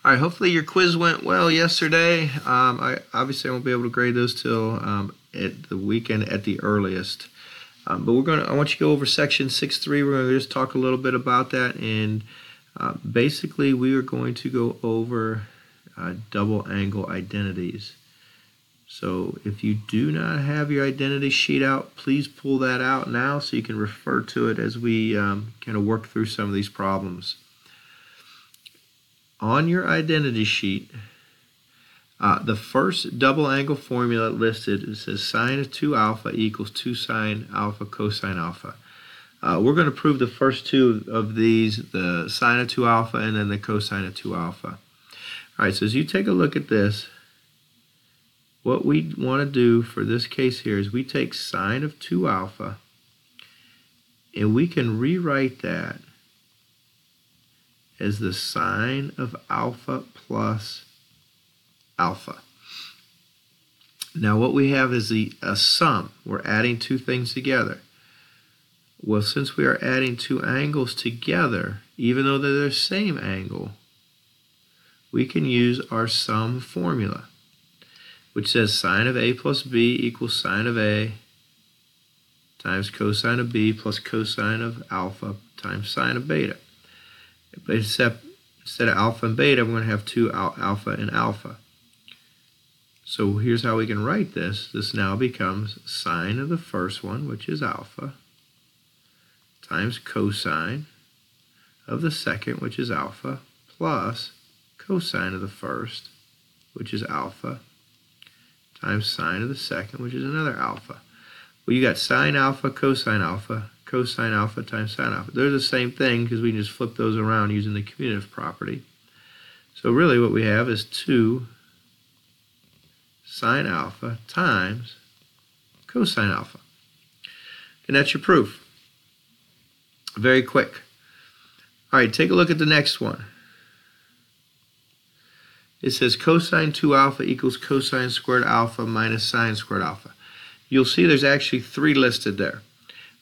All right, hopefully your quiz went well yesterday. I won't be able to grade those till at the weekend at the earliest. But I want you to go over section 6.3. We're going to just talk a little bit about that, and basically we are going to go over double angle identities. So if you do not have your identity sheet out, please pull that out now so you can refer to it as we kind of work through some of these problems. On your identity sheet, the first double angle formula listed, it says sine of 2 alpha equals 2 sine alpha cosine alpha. We're going to prove the first two of these, the sine of 2 alpha and then the cosine of 2 alpha. All right, so as you take a look at this, what we want to do for this case here is we take sine of 2 alpha and we can rewrite that as the sine of alpha plus alpha. Now what we have is a sum. We're adding two things together. Well, since we are adding two angles together, even though they're the same angle, we can use our sum formula, which says sine of a plus b equals sine of a times cosine of b plus cosine of alpha times sine of beta. But instead of alpha and beta, we're going to have two alpha and alpha. So here's how we can write this. This now becomes sine of the first one, which is alpha, times cosine of the second, which is alpha, plus cosine of the first, which is alpha, times sine of the second, which is another alpha. Well, you got sine alpha times sine alpha. They're the same thing because we can just flip those around using the commutative property. So really what we have is 2 sine alpha times cosine alpha. And that's your proof. Very quick. All right, take a look at the next one. It says cosine 2 alpha equals cosine squared alpha minus sine squared alpha. You'll see there's actually 3 listed there.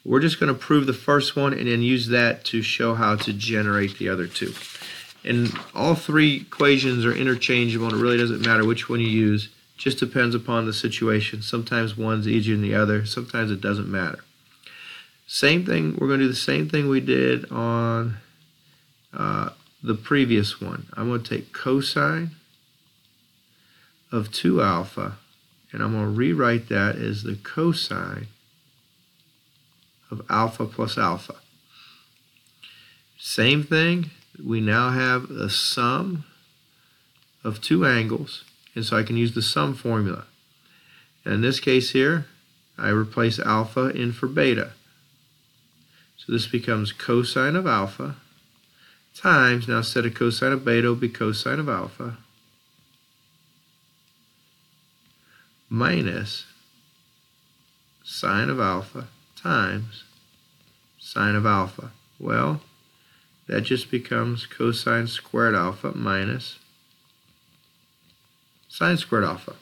We're just going to prove the first one and then use that to show how to generate the other two. And all 3 equations are interchangeable, and it really doesn't matter which one you use. It just depends upon the situation. Sometimes one's easier than the other. Sometimes it doesn't matter. Same thing. We're going to do the same thing we did on the previous one. I'm going to take cosine of 2 alpha, and I'm going to rewrite that as the cosine of alpha plus alpha. Same thing, we now have a sum of 2 angles, and so I can use the sum formula. And in this case here, I replace alpha in for beta. So this becomes cosine of alpha times, now instead of cosine of beta, it'll be cosine of alpha minus sine of alpha times sine of alpha. Well, that just becomes cosine squared alpha minus sine squared alpha.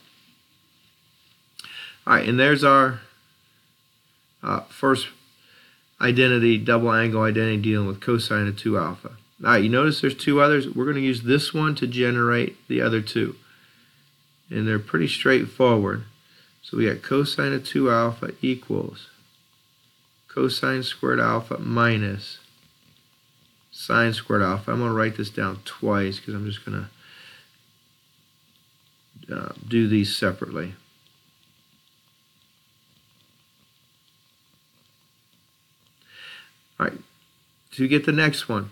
All right, and there's our first identity, double angle identity dealing with cosine of 2 alpha. All right, you notice there's 2 others. We're going to use this one to generate the other 2. And they're pretty straightforward. So we got cosine of 2 alpha equals cosine squared alpha minus sine squared alpha. I'm going to write this down twice because I'm just going to do these separately. All right, to get the next one,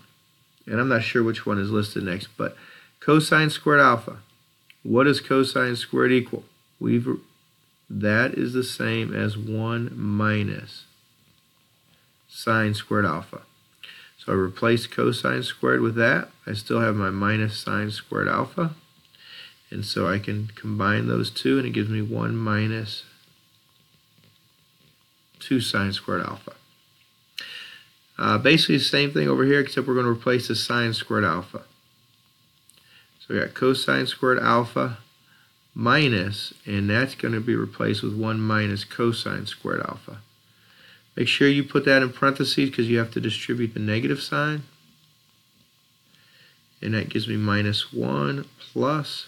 and I'm not sure which one is listed next, but cosine squared alpha. What does cosine squared equal? That is the same as 1 minus sine squared alpha. So I replace cosine squared with that. I still have my minus sine squared alpha. And so I can combine those two, and it gives me 1 minus 2 sine squared alpha. Basically the same thing over here, except we're going to replace the sine squared alpha. So we got cosine squared alpha minus, and that's going to be replaced with 1 minus cosine squared alpha. Make sure you put that in parentheses because you have to distribute the negative sign. and that gives me minus 1 plus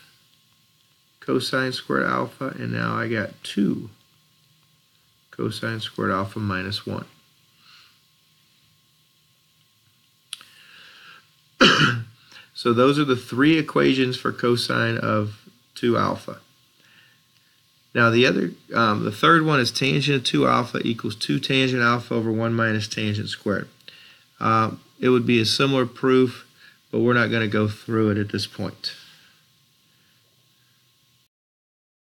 cosine squared alpha, and now I got 2 cosine squared alpha minus 1. So those are the three equations for cosine of 2 alpha. Now the third one is tangent of 2 alpha equals 2 tangent alpha over 1 minus tangent squared. It would be a similar proof, but we're not going to go through it at this point.